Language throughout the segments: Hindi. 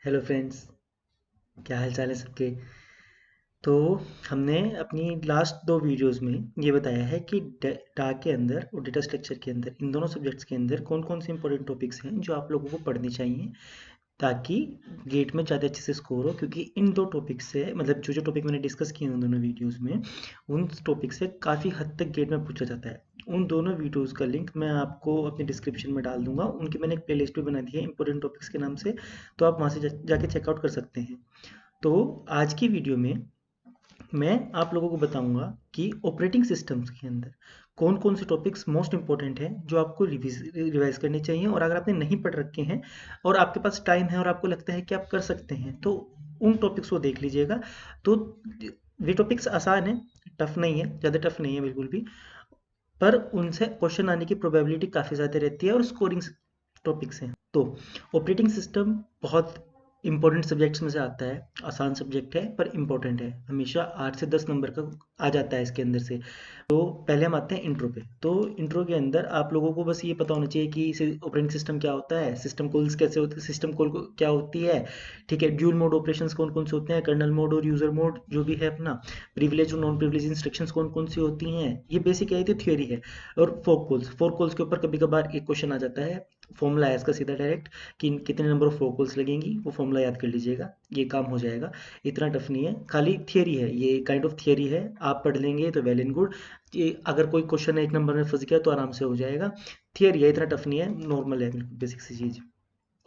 Hello friends. क्या हाल चाल है सबके। तो हमने अपनी लास्ट दो वीडियोस में ये बताया है कि डा के अंदर और डेटा स्ट्रक्चर के अंदर इन दोनों सब्जेक्ट्स के अंदर कौन कौन से इंपॉर्टेंट टॉपिक्स हैं जो आप लोगों को पढ़ने चाहिए ताकि गेट में ज़्यादा अच्छे से स्कोर हो, क्योंकि इन दो टॉपिक से मतलब जो जो टॉपिक मैंने डिस्कस किए हैं उन दोनों वीडियोस में, उन टॉपिक से काफ़ी हद तक गेट में पूछा जाता है। उन दोनों वीडियोस का लिंक मैं आपको अपने डिस्क्रिप्शन में डाल दूंगा। उनकी मैंने एक प्लेलिस्ट भी बना दी है इंपॉर्टेंट टॉपिक्स के नाम से, तो आप वहाँ से जाके चेकआउट कर सकते हैं। तो आज की वीडियो में मैं आप लोगों को बताऊंगा कि ऑपरेटिंग सिस्टम्स के अंदर कौन कौन से टॉपिक्स मोस्ट इंपॉर्टेंट हैं जो आपको रिवाइज करने चाहिए, और अगर आपने नहीं पढ़ रखे हैं और आपके पास टाइम है और आपको लगता है कि आप कर सकते हैं तो उन टॉपिक्स को देख लीजिएगा। तो वे टॉपिक्स आसान है, टफ नहीं है, ज़्यादा टफ नहीं है बिल्कुल भी, पर उनसे क्वेश्चन आने की प्रोबेबिलिटी काफ़ी ज़्यादा रहती है और स्कोरिंग टॉपिक्स हैं। तो ऑपरेटिंग सिस्टम बहुत इंपॉर्टेंट सब्जेक्ट्स में से आता है, आसान सब्जेक्ट है पर इंपॉर्टेंट है, हमेशा 8 से 10 नंबर का आ जाता है इसके अंदर से। तो पहले हम आते हैं इंट्रो पे। तो इंट्रो के अंदर आप लोगों को बस ये पता होना चाहिए कि ऑपरेटिंग सिस्टम क्या होता है, सिस्टम कॉल्स कैसे होते हैं, सिस्टम कॉल क्या होती है, ठीक है, ड्यूल मोड ऑपरेशंस कौन कौन से होते हैं, कर्नल मोड और यूजर मोड जो भी है अपना, प्रिविलेज और नॉन प्रिविलेज इंस्ट्रक्शंस कौन कौन सी होती हैं, ये बेसिक है, ये थ्योरी है। और फोर कॉल्स के ऊपर कभी कभार एक क्वेश्चन आ जाता है, फॉर्मूला है इसका सीधा डायरेक्ट कि कितने नंबर ऑफ फोर कॉल्स लगेंगी, वो फॉर्मूला याद कर लीजिएगा, ये काम हो जाएगा। इतना टफ नहीं है, खाली थियरी है, ये काइंड ऑफ थियरी है, आप पढ़ लेंगे तो वेल एंड गुड। ये अगर कोई क्वेश्चन 1 नंबर में फंस गया तो आराम से हो जाएगा। थियरी है, इतना टफ नहीं है, नॉर्मल है, बिल्कुल बेसिक सी चीज़।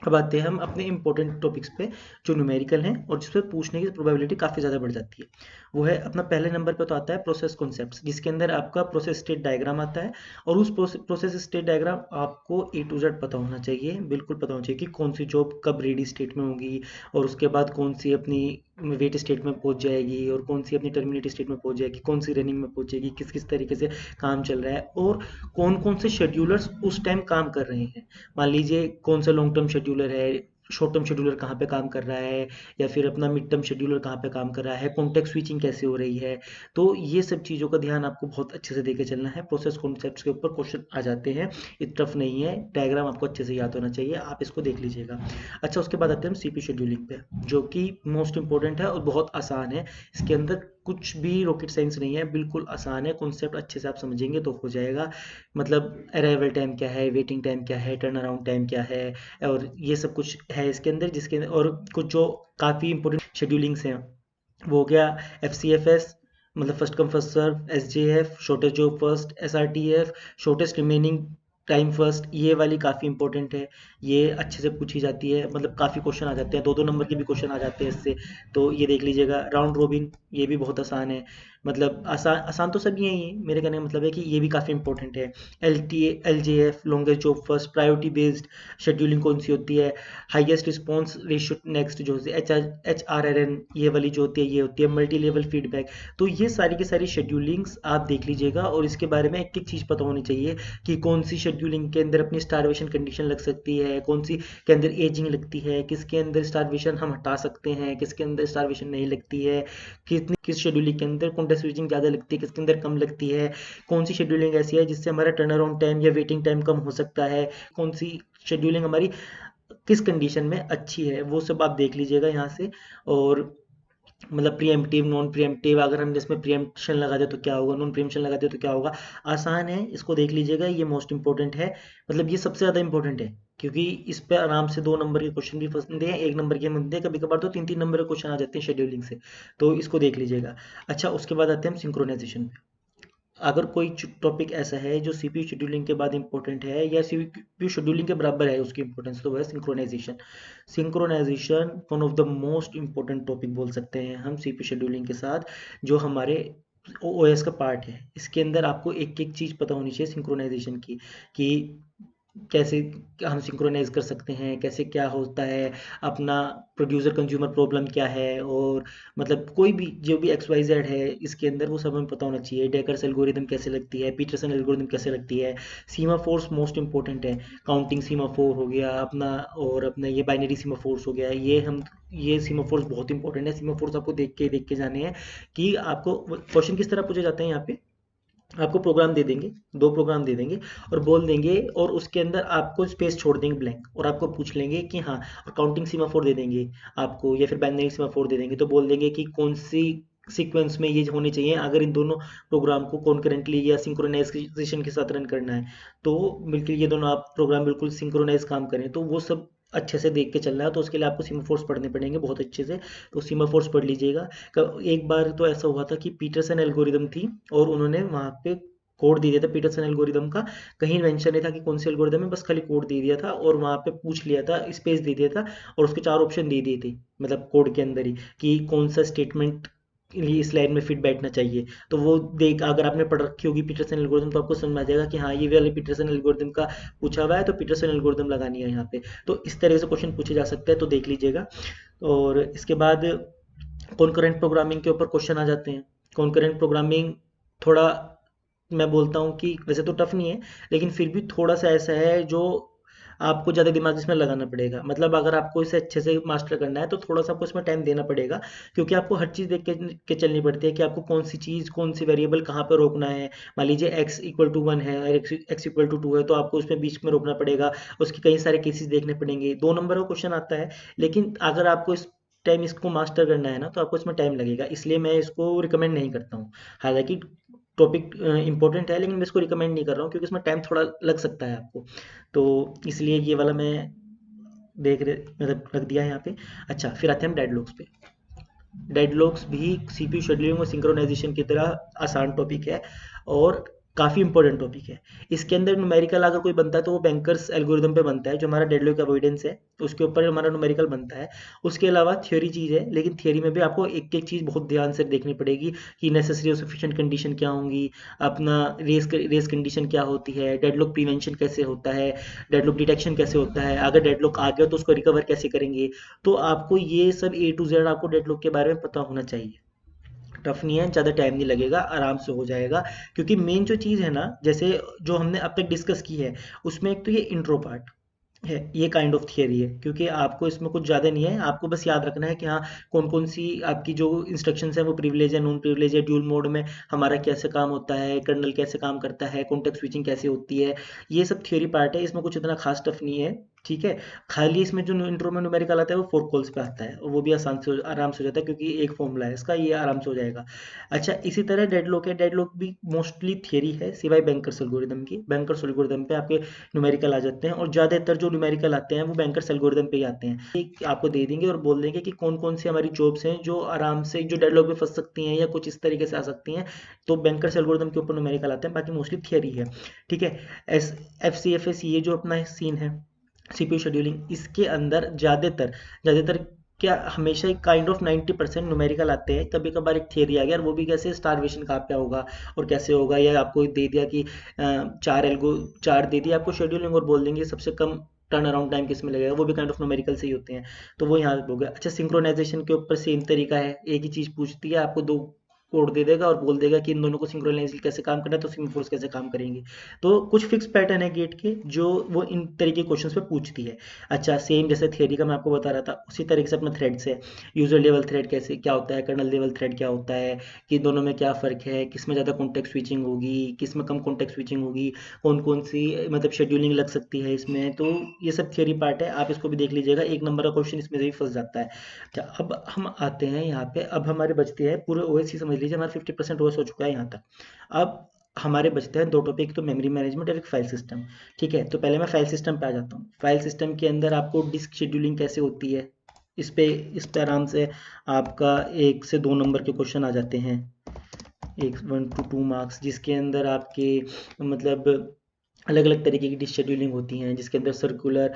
अब आते हैं हम अपने इंपॉर्टेंट टॉपिक्स पे जो न्यूमेरिकल हैं और जिस पे पूछने की प्रोबेबिलिटी काफ़ी ज़्यादा बढ़ जाती है। वो है अपना पहले नंबर पे तो आता है प्रोसेस कॉन्सेप्ट्स, जिसके अंदर आपका प्रोसेस स्टेट डायग्राम आता है। और उस प्रोसेस स्टेट डायग्राम आपको ए टू जेड पता होना चाहिए, बिल्कुल पता होना चाहिए कि कौन सी जॉब कब रेडी स्टेट में होगी, और उसके बाद कौन सी अपनी वेट स्टेट में पहुंच जाएगी, और कौन सी अपनी टर्मिनेट स्टेट में पहुंच जाएगी, कौन सी रनिंग में पहुंचेगी, किस किस तरीके से काम चल रहा है, और कौन कौन से शेड्यूलर्स उस टाइम काम कर रहे हैं। मान लीजिए कौन सा लॉन्ग टर्म शेड्यूलर है, शॉर्ट टर्म शेड्यूलर कहाँ पे काम कर रहा है, या फिर अपना मिड टर्म शेड्यूलर कहाँ पे काम कर रहा है, कॉन्टेक्स्ट स्विचिंग कैसे हो रही है। तो ये सब चीज़ों का ध्यान आपको बहुत अच्छे से देके चलना है। प्रोसेस कॉन्सेप्ट्स के ऊपर क्वेश्चन आ जाते हैं, ये टफ नहीं है, डायग्राम आपको अच्छे से याद होना चाहिए, आप इसको देख लीजिएगा। अच्छा, उसके बाद आते हैं हम सीपी शेड्यूलिंग पे, जो कि मोस्ट इंपॉर्टेंट है और बहुत आसान है। इसके अंदर कुछ भी रॉकेट साइंस नहीं है, बिल्कुल आसान है, कॉन्सेप्ट अच्छे से आप समझेंगे तो हो जाएगा। मतलब अराइवल टाइम क्या है, वेटिंग टाइम क्या है, टर्न अराउंड टाइम क्या है, और ये सब कुछ है इसके अंदर, जिसके अंदर और कुछ जो काफ़ी इंपॉर्टेंट शेड्यूलिंग्स हैं वो हो गया एफ सी एफ एस, मतलब first come first serve, S J F shortest job first, S R T F shortest remaining time first, ये वाली काफ़ी इंपॉर्टेंट है, ये अच्छे से पूछी जाती है, मतलब काफ़ी क्वेश्चन आ जाते हैं, 2-2 नंबर के भी क्वेश्चन आ जाते हैं इससे। तो ये देख लीजिएगा। राउंड रोबिन, ये भी बहुत आसान है, मतलब आसान आसान तो सब ये ही है, मेरे कहने का मतलब है कि ये भी काफ़ी इंपॉर्टेंट है। L T L J F longest job first, priority based scheduling कौन सी होती है, हाईएस्ट रिस्पॉन्स रेशियो नेक्स्ट जो एच आर आर एन, ये वाली जो होती है ये होती है मल्टी लेवल फीडबैक। तो ये सारी की सारी शेड्यूलिंग्स आप देख लीजिएगा, और इसके बारे में एक एक चीज़ पता होनी चाहिए कि कौन सी शेड्यूलिंग के अंदर अपनी स्टारवेशन कंडीशन लग सकती है, कौन सी के अंदर एजिंग लगती है, किसके अंदर स्टारवेशन हम हटा सकते हैं, किसके अंदर स्टारवेशन नहीं लगती है, कितनी किस शेड्यूलिंग के अंदर कॉन्टेक्स्ट स्विचिंग ज़्यादा लगती है, किसके अंदर कम लगती है, कौन सी शेड्यूलिंग ऐसी है जिससे हमारा टर्न अराउंड टाइम या वेटिंग टाइम कम हो सकता है, कौन सी शेड्यूलिंग हमारी किस कंडीशन में अच्छी है, वो सब आप देख लीजिएगा यहाँ से। और मतलब प्रीएम्प्टिव नॉन प्रीएम्प्टिव, अगर हम इसमें प्रीएम्प्शन लगा दे तो क्या होगा, नॉन प्रीएम्प्शन लगा दे तो क्या होगा, आसान है, इसको देख लीजिएगा, ये मोस्ट इंपॉर्टेंट है, मतलब ये सबसे ज़्यादा इंपॉर्टेंट है, क्योंकि इस पे आराम से 2 नंबर के क्वेश्चन भी फंसते हैं, 1 नंबर के बनते हैं, कभी कभार तो 3-3 नंबर के क्वेश्चन आ जाते हैं शेड्यूलिंग से। तो इसको देख लीजिएगा। अच्छा, उसके बाद आते हैं हम सिंक्रोनाइजेशन पे। अगर कोई टॉपिक ऐसा है जो सीपीयू शेड्यूलिंग के बाद इंपॉर्टेंट है या सीपीयू शेड्यूलिंग के बराबर है उसकी इंपॉर्टेंस, तो वह है synchronisation. Synchronisation one of the most important topic बोल सकते हैं हम सीपीयू शेड्यूलिंग के साथ, जो हमारे ओएस का पार्ट है। इसके अंदर आपको एक एक चीज़ पता होनी चाहिए सिंक्रोनाइजेशन की, कि कैसे हम सिंक्रोनाइज कर सकते हैं, कैसे क्या होता है, अपना प्रोड्यूसर कंज्यूमर प्रॉब्लम क्या है, और मतलब कोई भी जो भी एक्स वाई जेड है इसके अंदर वो सब हमें पता होना चाहिए। डेकर्स एल्गोरिदम कैसे लगती है, पीटरसन एल्गोरिदम कैसे लगती है, सीमा फोर्स मोस्ट इंपॉर्टेंट है, काउंटिंग सीमा फोर हो गया अपना, और अपना ये बाइनरी सीमा फोर्स हो गया, ये सीमा फोर्स बहुत इंपॉर्टेंट है। सीमा फोर्स आपको देख के जाने हैं कि आपको क्वेश्चन किस तरह पूछे जाते हैं यहाँ पे, आपको प्रोग्राम दे देंगे, 2 प्रोग्राम दे देंगे और बोल देंगे, और उसके अंदर आपको स्पेस छोड़ देंगे ब्लैंक, और आपको पूछ लेंगे कि हाँ, और काउंटिंग सीमाफोर दे देंगे आपको, या फिर बाइनरी सीमाफोर दे देंगे, तो बोल देंगे कि कौन सी सीक्वेंस में ये होने चाहिए अगर इन दोनों प्रोग्राम को कॉन्करेंटली या सिंक्रोनाइजेशन के साथ रन करना है। तो बिल्कुल ये दोनों आप प्रोग्राम बिल्कुल सिंक्रोनाइज काम करें, तो वो सब अच्छे से देख के चलना है। तो उसके लिए आपको सीमाफोर्स पढ़ने पड़ेंगे बहुत अच्छे से, तो सीमाफोर्स पढ़ लीजिएगा। एक बार तो ऐसा हुआ था कि पीटरसन एल्गोरिदम थी, और उन्होंने वहाँ पे कोड दे दिया था पीटरसन एल्गोरिदम का, कहीं मेंशन नहीं था कि कौन सी एल्गोरिदम है, बस खाली कोड दे दिया था और वहाँ पे पूछ लिया था, स्पेस दे दिया था, और उसके 4 ऑप्शन दे दिए थे, मतलब कोड के अंदर ही, कि कौन सा स्टेटमेंट इस लाइन में फिट बैठना चाहिए। तो वो देख, अगर आपने पढ़ रखी होगी पीटरसन एल्गोरिदम, तो आपको समझ में आ जाएगा कि हाँ, ये वाले पीटरसन एल्गोरिदम का पूछा हुआ है, तो पीटरसन एल्गोरिदम लगानी है यहाँ पे। तो इस तरह से क्वेश्चन पूछे जा सकते हैं, तो देख लीजिएगा। और इसके बाद कॉन्करेंट प्रोग्रामिंग के ऊपर क्वेश्चन आ जाते हैं। कॉन्करेंट प्रोग्रामिंग थोड़ा, मैं बोलता हूँ कि वैसे तो टफ नहीं है, लेकिन फिर भी थोड़ा सा ऐसा है जो आपको ज़्यादा दिमाग इसमें लगाना पड़ेगा। मतलब अगर आपको इसे अच्छे से मास्टर करना है, तो थोड़ा सा आपको इसमें टाइम देना पड़ेगा, क्योंकि आपको हर चीज़ देख के चलनी पड़ती है कि आपको कौन सी चीज़, कौन सी वेरिएबल कहाँ पर रोकना है। मान लीजिए x=1 है और x=2 है, तो आपको उसमें बीच में रोकना पड़ेगा। उसके कई सारे केसेस देखने पड़ेंगे। 2 नंबर का क्वेश्चन आता है, लेकिन अगर आपको इस टाइम इसको मास्टर करना है ना, तो आपको इसमें टाइम लगेगा, इसलिए मैं इसको रिकमेंड नहीं करता हूँ। हालांकि टॉपिक इंपॉर्टेंट है, लेकिन मैं इसको रिकमेंड नहीं कर रहा हूँ, क्योंकि इसमें टाइम थोड़ा लग सकता है आपको। तो इसलिए ये वाला मैं देख रहे, मतलब रख दिया है यहाँ पे। अच्छा, फिर आते हैं हम डेडलॉक्स पे। डेडलॉक्स भी सीपीयू शेड्यूलिंग और सिंक्रोनाइजेशन की तरह आसान टॉपिक है, और काफ़ी इंपॉर्टेंट टॉपिक है। इसके अंदर न्यूमेरिकल अगर कोई बनता है, तो वो बैंकर्स एल्गोरिदम पे बनता है, जो हमारा डेडलॉक अवॉइडेंस है, उसके ऊपर हमारा न्यूमेरिकल बनता है। उसके अलावा थ्योरी चीज़ है, लेकिन थ्योरी में भी आपको एक एक चीज़ बहुत ध्यान से देखनी पड़ेगी, कि नेसेसरी और सफिशिएंट कंडीशन क्या होंगी, अपना रेस कंडीशन क्या होती है, डेडलॉक प्रिवेंशन कैसे होता है, डेडलॉक डिटेक्शन कैसे होता है, अगर डेडलॉक आ गया तो उसको रिकवर कैसे करेंगे। तो आपको ये सब A to Z आपको डेडलॉक के बारे में पता होना चाहिए। टफ नहीं है, ज़्यादा टाइम नहीं लगेगा, आराम से हो जाएगा। क्योंकि मेन जो चीज़ है ना, जैसे जो हमने अब तक डिस्कस की है, उसमें एक तो ये इंट्रो पार्ट है, ये काइंड ऑफ थियरी है, क्योंकि आपको इसमें कुछ ज़्यादा नहीं है, आपको बस याद रखना है कि हाँ, कौन कौन सी आपकी जो इंस्ट्रक्शंस है वो प्रिविलेज है, नॉन प्रिविलेज है, ड्यूल मोड में हमारा कैसे काम होता है, कर्नल कैसे काम करता है, कॉन्टेक्स्ट स्विचिंग कैसे होती है। ये सब थ्योरी पार्ट है, इसमें कुछ इतना खास टफ नहीं है। ठीक है। खाली इसमें जो इंट्रो में न्यूमेरिकल आता है, वो 4 कॉल्स पे आता है, और वो भी आसान से आराम से हो जाता है, क्योंकि एक फॉर्मूला है इसका, ये आराम से हो जाएगा। अच्छा, इसी तरह डेडलॉक है, डेडलॉक भी मोस्टली थियरी है, सिवाय बैंकर्स एल्गोरिदम की। बैंकर्स एल्गोरिदम पे आपके न्यूमेरिकल आ जाते हैं, और ज़्यादातर जो न्यूमेरिकल आते हैं वो बैंकर्स एल्गोरिदम पे ही आते हैं। एक आपको दे देंगे और बोल देंगे कि कौन कौन सी हमारी जॉब्स हैं जो आराम से जो डेडलॉक में फंस सकती हैं, या कुछ इस तरीके से आ सकती हैं। तो बैंकर्स एल्गोरिदम के ऊपर न्यूमेरिकल आते हैं, बाकी मोस्टली थियरी है। ठीक है। FCFS, ये जो अपना सीन है, सीपीयू शेड्यूलिंग, इसके अंदर ज़्यादातर ज़्यादातर क्या, हमेशा एक काइंड ऑफ 90% न्यूमेरिकल आते हैं। कभी कभार एक थियरी आ गया, और वो भी कैसे, स्टारवेशन का क्या होगा और कैसे होगा, या आपको दे दिया कि चार दे दिया आपको शेड्यूलिंग, और बोल देंगे सबसे कम टर्न अराउंड टाइम किस में लगेगा, वो भी काइंड ऑफ न्यूमेरिकल से ही होते हैं। तो वो यहाँ हो गया। अच्छा, सिंक्रोनाइजेशन के ऊपर सेम तरीका है, एक ही चीज़ पूछती है, आपको 2 कोड दे देगा और बोल देगा कि इन दोनों को सिंक्रोनाइज कैसे काम करना है, तो सिंफोर्स कैसे काम करेंगे। तो कुछ फिक्स पैटर्न है गेट के, जो वो इन तरीके के क्वेश्चंस पे पूछती है। अच्छा, सेम जैसे थियरी का मैं आपको बता रहा था, उसी तरीके से अपना थ्रेड्स है। यूजर लेवल थ्रेड कैसे क्या होता है, कर्नल लेवल थ्रेड क्या होता है, कि दोनों में क्या फ़र्क है, किस में ज़्यादा कॉन्टेक्स्ट स्विचिंग होगी, किस में कम कॉन्टेक्स्ट स्विचिंग होगी, कौन कौन सी मतलब शेड्यूलिंग लग सकती है इसमें। तो ये सब थियरी पार्ट है, आप इसको भी देख लीजिएगा, एक नंबर का क्वेश्चन इसमें से भी फंस जाता है। अच्छा, अब हम आते हैं यहाँ पे, अब हमारे बचते हैं पूरे ओएस ही समझ लीजिए, हमारा 50% ओएस हो चुका है यहाँ तक। अब हमारे बचते हैं 2 टॉपिक, तो मेमोरी मैनेजमेंट और एक फाइल सिस्टम। ठीक है, तो पहले मैं फाइल सिस्टम पे आ जाता हूँ। फाइल सिस्टम के अंदर आपको डिस्क शेड्यूलिंग कैसे होती है, इस पे आराम से आपका 1 से 2 नंबर के क्वेश्चन आ जाते हैं, 1 to 2 मार्क्स, जिसके अंदर आपके मतलब अलग अलग तरीके की डिस्क शेड्यूलिंग होती हैं, जिसके अंदर सर्कुलर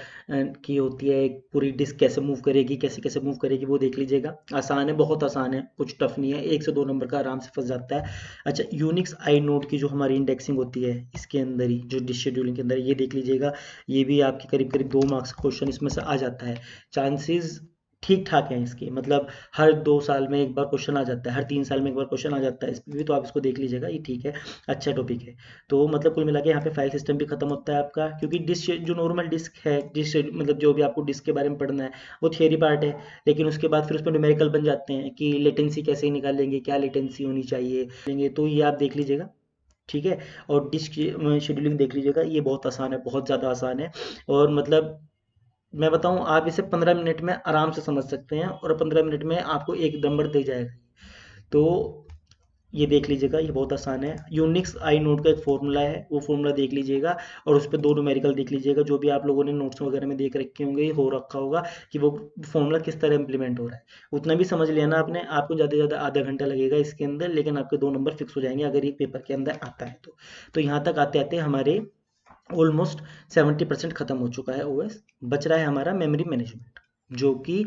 की होती है, एक पूरी डिस्क कैसे मूव करेगी, कैसे कैसे मूव करेगी, वो देख लीजिएगा। आसान है, बहुत आसान है, कुछ टफ नहीं है, 1 से 2 नंबर का आराम से फंस जाता है। अच्छा, यूनिक्स आई नोड की जो हमारी इंडेक्सिंग होती है, इसके अंदर ही जो डिस्क शेड्यूलिंग के अंदर, ये देख लीजिएगा। ये भी आपके करीब करीब 2 मार्क्स का क्वेश्चन इसमें से आ जाता है। चांसेस ठीक ठाक हैं इसके, मतलब हर 2 साल में एक बार क्वेश्चन आ जाता है, हर 3 साल में एक बार क्वेश्चन आ जाता है, इस पे भी तो आप इसको देख लीजिएगा, ये ठीक है, अच्छा टॉपिक है। तो मतलब कुल मिला के यहाँ पे फाइल सिस्टम भी खत्म होता है आपका, क्योंकि डिस्क जो नॉर्मल डिस्क है, डिस्क मतलब जो भी आपको डिस्क के बारे में पढ़ना है, वो थियरी पार्ट है। लेकिन उसके बाद फिर उस पर न्यूमेरिकल बन जाते हैं, कि लेटेंसी कैसे निकालेंगे, क्या लेटेंसी होनी चाहिए, तो ये आप देख लीजिएगा। ठीक है। और डिस्क शेड्यूलिंग देख लीजिएगा, ये बहुत आसान है, बहुत ज़्यादा आसान है। और मतलब मैं बताऊं, आप इसे 15 मिनट में आराम से समझ सकते हैं, और 15 मिनट में आपको एक नंबर दे जाएगा। तो ये देख लीजिएगा, ये बहुत आसान है। यूनिक्स आई नोट का एक फॉर्मूला है, वो फॉर्मूला देख लीजिएगा, और उस पर दो न्यूमेरिकल देख लीजिएगा, जो भी आप लोगों ने नोट्स वगैरह में देख रखे होंगे, हो रखा होगा कि वो फॉर्मूला किस तरह इंप्लीमेंट हो रहा है। उतना भी समझ लेना आपने, आपको ज़्यादा से ज़्यादा आधा घंटा लगेगा इसके अंदर, लेकिन आपके 2 नंबर फिक्स हो जाएंगे अगर ये पेपर के अंदर आता है तो यहाँ तक आते आते हमारे ऑलमोस्ट 70% खत्म हो चुका है ओएस। बच रहा है हमारा मेमोरी मैनेजमेंट, जो कि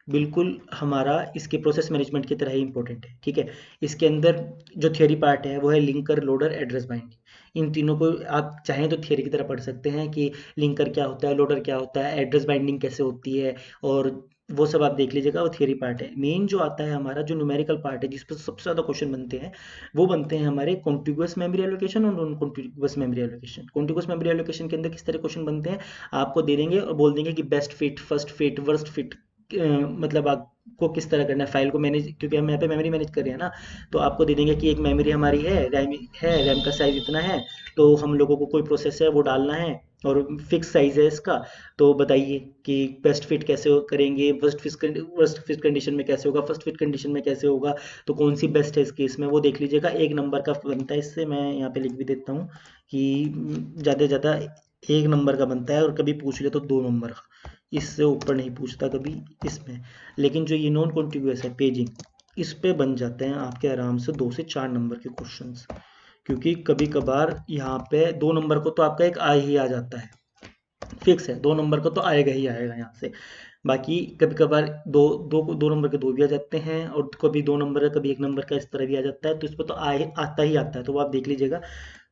बिल्कुल हमारा इसके प्रोसेस मैनेजमेंट की तरह ही इंपॉर्टेंट है। ठीक है। इसके अंदर जो थियोरी पार्ट है वो है लिंकर, लोडर, एड्रेस बाइंडिंग। इन तीनों को आप चाहें तो थियोरी की तरह पढ़ सकते हैं कि लिंकर क्या होता है, लोडर क्या होता है, एड्रेस बाइंडिंग कैसे होती है, और वो सब आप देख लीजिएगा, वो थियोरी पार्ट है। मेन जो आता है हमारा, जो न्यूमेरिकल पार्ट है, जिस पर सबसे ज़्यादा क्वेश्चन बनते हैं, वो बनते हैं हमारे कॉन्टिग्यूअस मेमोरी एलोकेशन और non contiguous memory allocation. Contiguous memory allocation के अंदर किस तरह क्वेश्चन बनते हैं, आपको दे देंगे और बोल देंगे कि best fit, first fit, worst fit, मतलब आपको किस तरह करना है फाइल को मैनेज, क्योंकि हम यहाँ पे मेमोरी मैनेज कर रहे हैं ना। तो आपको दे देंगे कि एक मेमोरी हमारी है, रैम का साइज इतना है, तो हम लोगों को कोई प्रोसेस है वो डालना है, और फिक्स साइज है इसका। तो बताइए कि बेस्ट फिट कैसे करेंगे, वर्स्ट फिट कंडीशन में कैसे होगा, फर्स्ट फिट कंडीशन में कैसे होगा, तो कौन सी बेस्ट है इस केस में, वो देख लीजिएगा। 1 नंबर का बनता है इससे, मैं यहाँ पे लिख भी देता हूँ कि ज़्यादा से ज़्यादा 1 नंबर का बनता है, और कभी पूछ ले तो 2 नंबर का, इससे ऊपर नहीं पूछता कभी इसमें। लेकिन जो ये नॉन कॉन्टिग्यूअस है, पेजिंग, इस पे बन जाते हैं आपके आराम से 2 से 4 नंबर के क्वेश्चंस, क्योंकि कभी कभार यहाँ पे 2 नंबर को तो आपका एक आ ही आ जाता है, फिक्स है, 2 नंबर का तो आएगा ही आएगा यहाँ से। बाकी कभी कभार दो नंबर के दो भी आ जाते हैं, और कभी 2 नंबर का, कभी 1 नंबर का, इस तरह भी आ जाता है, तो इस पर तो आता ही आता है, तो वो आप देख लीजिएगा।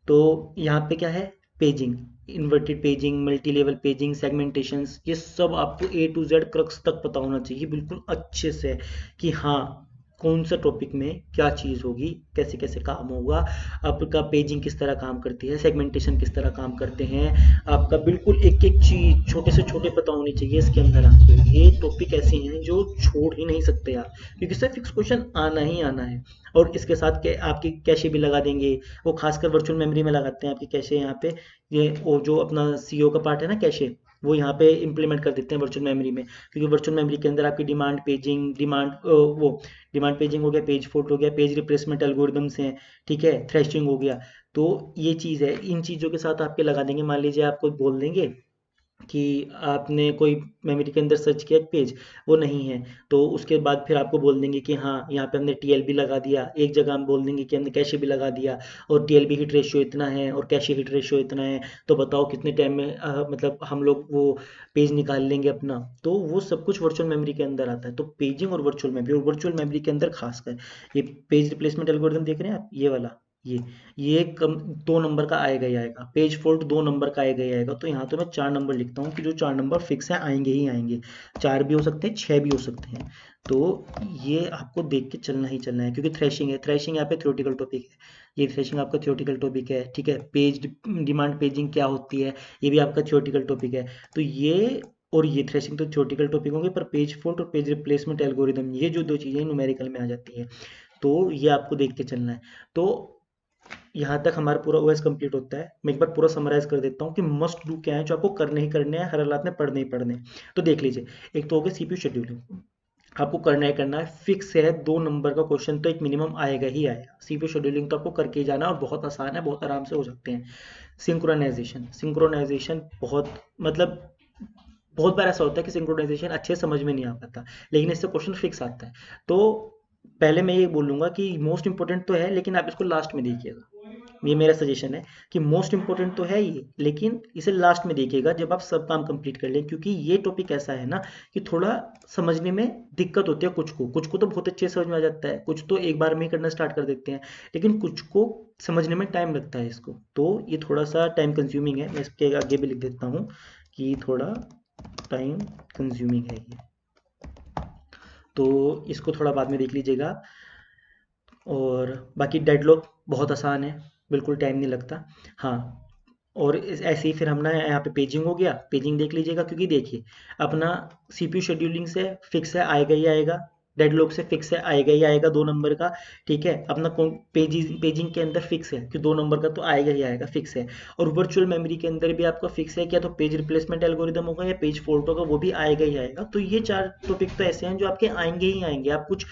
तो यहाँ पे क्या है, paging, inverted paging, multi level paging, segmentations, ये सब आपको A to Z क्रक्स तक पता होना चाहिए बिल्कुल अच्छे से, कि हाँ कौन सा टॉपिक में क्या चीज़ होगी, कैसे कैसे काम होगा, आपका पेजिंग किस तरह काम करती है, सेगमेंटेशन किस तरह काम करते हैं, आपका बिल्कुल एक एक चीज़ छोटे से छोटे पता होनी चाहिए इसके अंदर आपको। ये टॉपिक ऐसे हैं जो छोड़ ही नहीं सकते आप, क्योंकि इससे फिक्स क्वेश्चन आना ही आना है। और इसके साथ के आपकी कैशे भी लगा देंगे, वो खासकर वर्चुअल मेमोरी में लगाते हैं आपकी कैशे यहाँ पे। ये वो जो अपना सीओ का पार्ट है ना, कैशे, वो यहाँ पे इम्प्लीमेंट कर देते हैं वर्चुअल मेमोरी में, क्योंकि वर्चुअल मेमोरी के अंदर आपकी डिमांड पेजिंग, वो डिमांड पेजिंग हो गया, पेज फॉल्ट हो गया, पेज रिप्लेसमेंट एल्गोरिदम्स हैं, ठीक है, थ्रेशिंग हो गया। तो ये चीज़ है, इन चीज़ों के साथ आपके लगा देंगे। मान लीजिए आपको बोल देंगे कि आपने कोई मेमोरी के अंदर सर्च किया एक पेज, वो नहीं है, तो उसके बाद फिर आपको बोल देंगे कि हाँ यहाँ पे हमने टीएलबी लगा दिया, एक जगह हम बोल देंगे कि हमने कैशे भी लगा दिया, और टीएलबी हिट रेशियो इतना है और कैशे हिट रेशियो इतना है, तो बताओ कितने टाइम में मतलब हम लोग वो पेज निकाल लेंगे अपना। तो वो सब कुछ वर्चुअल मेमोरी के अंदर आता है। तो पेजिंग और वर्चुअल मेमोरी, और वर्चुअल मेमोरी के अंदर खासकर ये पेज रिप्लेसमेंट एल्गोरिथम देख रहे हैं आप, ये वाला, ये ये कम 2 नंबर का आएगा ही आएगा, पेज फॉल्ट 2 नंबर का आएगा ही आएगा। तो यहाँ तो मैं 4 नंबर लिखता हूँ कि जो 4 नंबर फिक्स है, आएंगे ही आएंगे। 4 भी हो सकते हैं, 6 भी हो सकते हैं। तो ये आपको देख के चलना ही चलना है, क्योंकि थ्रेशिंग है, थ्रेशिंग यहाँ पे थ्योरेटिकल टॉपिक है, ये थ्रेशिंग आपका थ्योरेटिकल टॉपिक है। ठीक है। पेज डिमांड पेजिंग क्या होती है, ये भी आपका थ्योरेटिकल टॉपिक है। तो ये और ये थ्रेशिंग तो थ्योरेटिकल टॉपिक होंगे, पर पेज फॉल्ट और पेज रिप्लेसमेंट एल्गोरिदम, ये जो दो चीज़ें न्यूमेरिकल में आ जाती है, तो ये आपको देख के चलना है। तो यहाँ तक हमारा पूरा ओएस कंप्लीट होता है। मैं एक बार पूरा समराइज कर देता हूँ कि मस्ट डू क्या है, जो आपको करने ही करने हैं, हर हालात में पढ़ने ही पढ़ने हैं। तो देख लीजिए, एक तो हो गया सीपीयू शेड्यूलिंग, आपको करना ही करना है, फिक्स है, 2 नंबर का क्वेश्चन तो एक मिनिमम आएगा ही आएगा। सीपीयू शेड्यूलिंग तो आपको करके ही जाना है, और बहुत आसान है, बहुत आराम से हो सकते हैं। सिंक्रोनाइजेशन, सिंक्रोनाइजेशन बहुत, मतलब बहुत बार ऐसा होता है कि सिंक्रोनाइजेशन अच्छे से समझ में नहीं आ पाता, लेकिन इससे क्वेश्चन फिक्स आता है। तो पहले मैं ये बोलूंगा कि मोस्ट इंपॉर्टेंट तो है, लेकिन आप इसको लास्ट में देखिएगा। ये मेरा सजेशन है कि मोस्ट इंपॉर्टेंट तो है ये, लेकिन इसे लास्ट में देखिएगा जब आप सब काम कंप्लीट कर लें, क्योंकि ये टॉपिक ऐसा है ना कि थोड़ा समझने में दिक्कत होती है। कुछ को तो बहुत अच्छे से समझ में आ जाता है, कुछ तो एक बार में ही करना स्टार्ट कर देते हैं, लेकिन कुछ को समझने में टाइम लगता है इसको। तो ये थोड़ा सा टाइम कंज्यूमिंग है, मैं इसके आगे भी लिख देता हूँ कि थोड़ा टाइम कंज्यूमिंग है ये। तो इसको थोड़ा बाद में देख लीजिएगा। और बाकी डेडलॉक बहुत आसान है, बिल्कुल टाइम नहीं लगता। हाँ, और ऐसे ही फिर हम ना यहाँ पे पेजिंग हो गया, पेजिंग देख लीजिएगा, क्योंकि देखिए अपना सीपीयू शेड्यूलिंग से फिक्स है, आएगा ही आएगा। डेडलॉक से फिक्स है, आएगा ही आएगा 2 नंबर का। ठीक है, अपना पेजिंग के अंदर फिक्स है कि 2 नंबर का तो आएगा ही आएगा, फिक्स है। और वर्चुअल मेमोरी के अंदर भी आपका फिक्स है, क्या तो पेज रिप्लेसमेंट एल्गोरिदम होगा या पेज फॉल्ट होगा, वो भी आएगा ही आएगा। तो ये 4 टॉपिक तो ऐसे हैं जो आपके आएंगे ही आएंगे। आप कुछ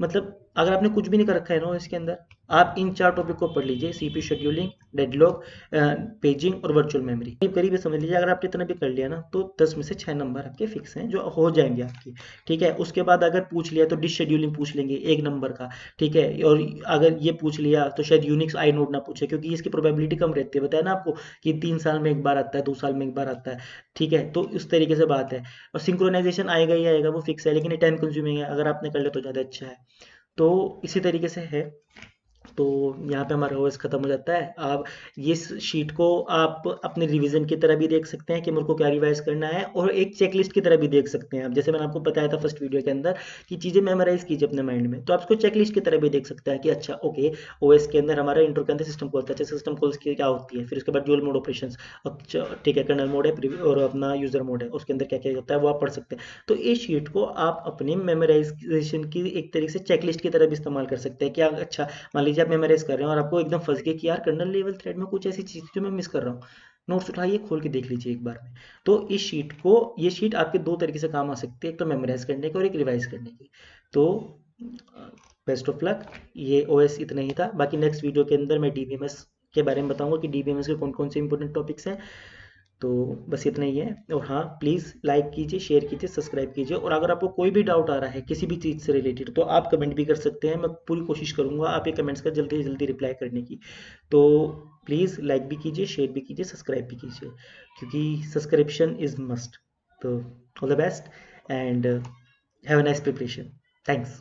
मतलब अगर आपने कुछ भी नहीं कर रखा है ना इसके अंदर, आप इन 4 टॉपिक को पढ़ लीजिए, सीपीयू शेड्यूलिंग, डेडलॉक, पेजिंग और वर्चुअल मेमोरी। करीब करीब समझ लीजिए, अगर आपने इतना भी कर लिया ना तो 10 में से 6 नंबर आपके फिक्स हैं जो हो जाएंगे आपकी। ठीक है, उसके बाद अगर पूछ लिया तो डिश शेड्यूलिंग पूछ लेंगे 1 नंबर का। ठीक है, और अगर ये पूछ लिया तो शायद यूनिक्स आई नोड ना पूछे, क्योंकि इसकी प्रोबेबिलिटी कम रहती है, बताया ना आपको कि 3 साल में एक बार आता है, 2 साल में एक बार आता है। ठीक है, तो उस तरीके से बात है। और सिंक्रोनाइजेशन आएगा ही आएगा, वो फिक्स है, लेकिन ये टाइम कंज्यूमिंग है, अगर आपने कर लिया तो ज़्यादा अच्छा है। तो इसी तरीके से है। तो यहाँ पे हमारा ओएस खत्म हो जाता है। आप ये शीट को आप अपने रिवीजन की तरह भी देख सकते हैं कि मेरे को क्या रिवाइज करना है, और एक चेकलिस्ट की तरह भी देख सकते हैं आप, जैसे मैंने आपको बताया था फर्स्ट वीडियो के अंदर कि चीज़ें मेमोराइज कीजिए अपने माइंड में, तो आप इसको चेकलिस्ट की तरह भी देख सकते हैं कि अच्छा ओके, ओएस के अंदर हमारा इंट्रो के अंदर सिस्टम कॉल था, सिस्टम कॉल्स की क्या होती है, फिर उसके बाद ड्यूल मोड ऑपरेशन। ठीक है, कर्नल मोड है और अपना यूजर मोड है, उसके अंदर क्या क्या होता है वो आप पढ़ सकते हैं। तो इस शीट को आप अपने मेमोराइजेशन की एक तरीके से चेकलिस्ट की तरह भी इस्तेमाल कर सकते हैं। क्या अच्छा, मान लीजिए आप मेमोराइज कर रहे हैं और आपको एकदम फंस गए कि यार कर्नल लेवल थ्रेड में कुछ ऐसी चीज़ जो मैं मिस कर रहा हूँ, नोट्स उठाइए, खोल के देख लीजिए एक बार में। तो इस शीट को, ये शीट आपके 2 तरीके से काम आ सकती है, एक तो मेमोराइज करने की और एक रिवाइज करने की। तो बेस्ट ऑफ लक। ये ओएस इतना ही था, बाकी नेक्स्ट वीडियो के अंदर मैं डीबीएमएस के बारे में बताऊंगा कि डीबीएमएस के कौन कौन से इंपॉर्टेंट टॉपिक्स हैं। तो बस इतना ही है। और हाँ, प्लीज़ लाइक कीजिए, शेयर कीजिए, सब्सक्राइब कीजिए, और अगर आपको कोई भी डाउट आ रहा है किसी भी चीज़ से रिलेटेड तो आप कमेंट भी कर सकते हैं। मैं पूरी कोशिश करूँगा आपके कमेंट्स का जल्दी से जल्दी रिप्लाई करने की। तो प्लीज़ लाइक भी कीजिए, शेयर भी कीजिए, सब्सक्राइब भी कीजिए, क्योंकि सब्सक्रिप्शन इज़ मस्ट। तो all the best and have a nice preparation. Thanks.